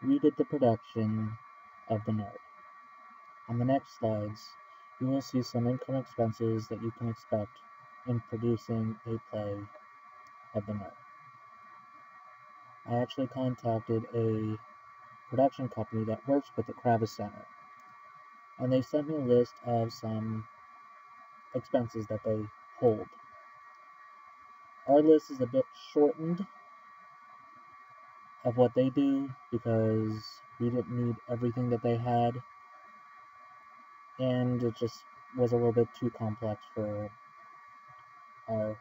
we did the production of the Nerd. On the next slides, you will see some income expenses that you can expect in producing a play of the Nerd. I actually contacted a production company that works with the Kravis Center, and they sent me a list of some expenses that they hold. Our list is a bit shortened of what they do because we didn't need everything that they had, and it just was a little bit too complex for our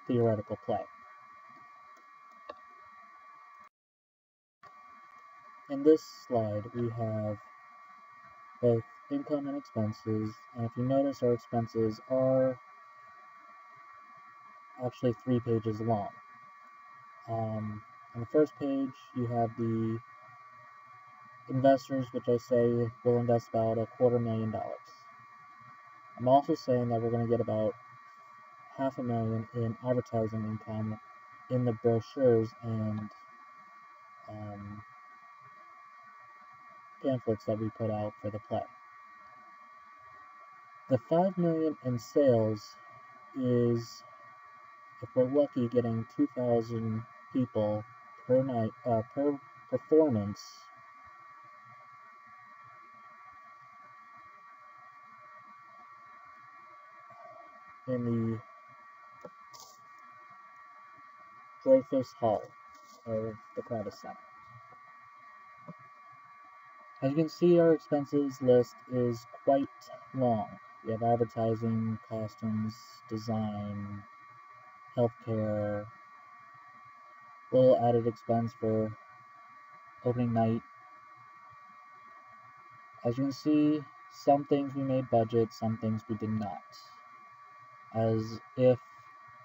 theoretical play. In this slide, we have both income and expenses, and if you notice, our expenses are actually 3 pages long. On the first page, you have the investors, which I say will invest about $250,000. I'm also saying that we're going to get about $500,000 in advertising income in the brochures and pamphlets that we put out for the play. The $5 million in sales is, if we're lucky, getting 2,000 people per night per performance in the Dreyfus Hall of the Kravis Center. As you can see, our expenses list is quite long. We have advertising, costumes, design, healthcare, little added expense for opening night. As you can see, some things we made budget, some things we did not. As if,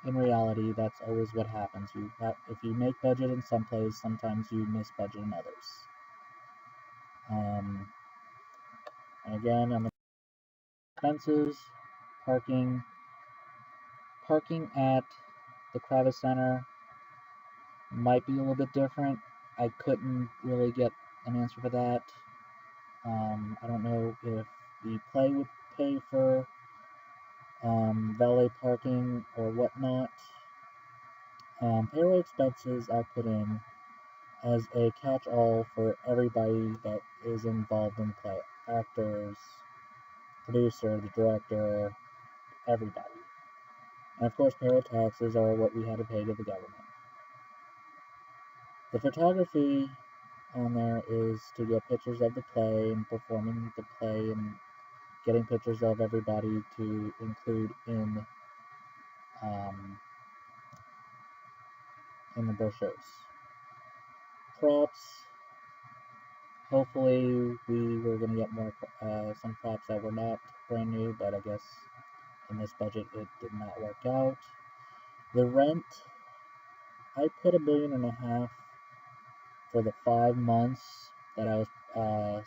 in reality, that's always what happens. If you make budget in some place, sometimes you miss budget in others. And again, on the expenses, parking at the Kravis Center might be a little bit different. I couldn't really get an answer for that. I don't know if the play would pay for valet parking or whatnot. Payroll expenses I put in as a catch-all for everybody that is involved in play. Actors, producer, the director, everybody. And of course, payroll taxes are what we had to pay to the government. The photography on there is to get pictures of the play and performing the play and getting pictures of everybody to include in the brochures. Props. Hopefully, we were going to get more some props that were not brand new, but I guess in this budget it did not work out. The rent, I put $1.5 million for the 5 months that I was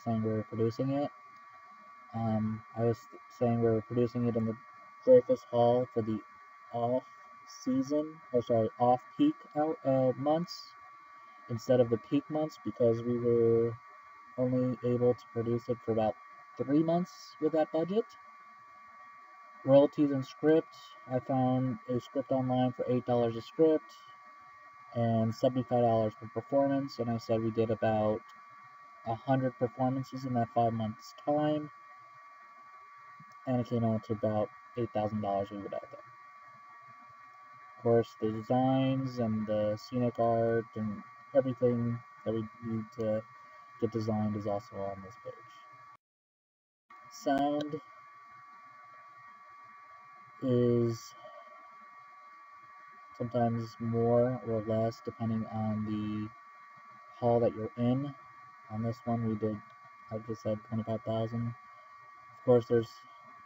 saying we were producing it. I was saying we were producing it in the Dreyfus Hall for the off-peak months instead of the peak months, because we were only able to produce it for about 3 months with that budget. Royalties and script, I found a script online for $8 a script and $75 per performance, and I said we did about 100 performances in that 5 months time, and it came out to about $8,000 we would out there. Of course, the designs and the scenic art and everything that we need to get designed is also on this page. Sound is sometimes more or less depending on the hall that you're in. On this one, we did, I just said, $25,000. Of course,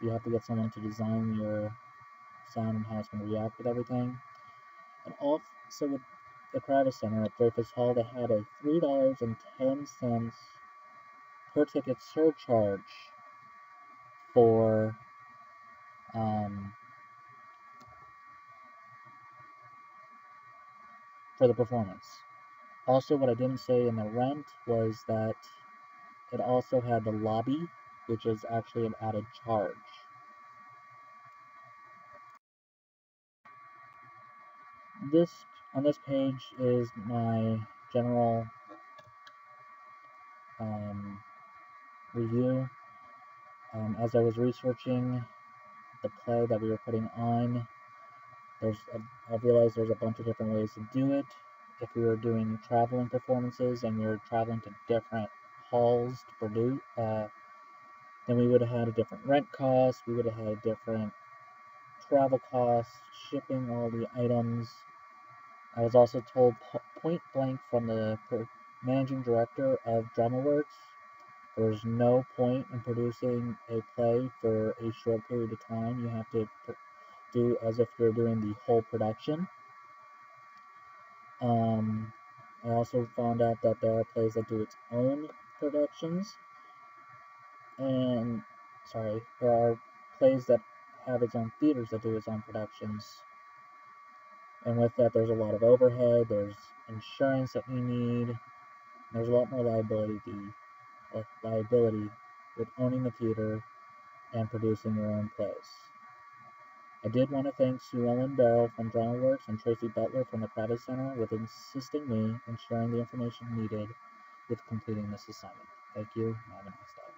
you have to get someone to design your sound and how it's going to react with everything. And also with the Kravis Center at Dreyfus Hall, they had a $3.10 per ticket surcharge for the performance. Also, what I didn't say in the rent was that it also had the lobby, which is actually an added charge. This on this page is my general review. As I was researching the play that we were putting on, I realized there's a bunch of different ways to do it. If we were doing traveling performances and we were traveling to different halls to produce, then we would have had a different rent cost. We would have had different travel costs, shipping all the items. I was also told point blank from the managing director of DramaWorks, there's no point in producing a play for a short period of time. You have to do as if you're doing the whole production. I also found out that there are plays that do its own productions, and there are plays that have its own theaters that do its own productions. And with that, there's a lot of overhead. There's insurance that you need. There's a lot more liability with owning the theater and producing your own plays. I did want to thank Sue Ellen Barrow from DramaWorks and Tracy Butler from the Private Center with assisting me and sharing the information needed with completing this assignment. Thank you, and have a nice day.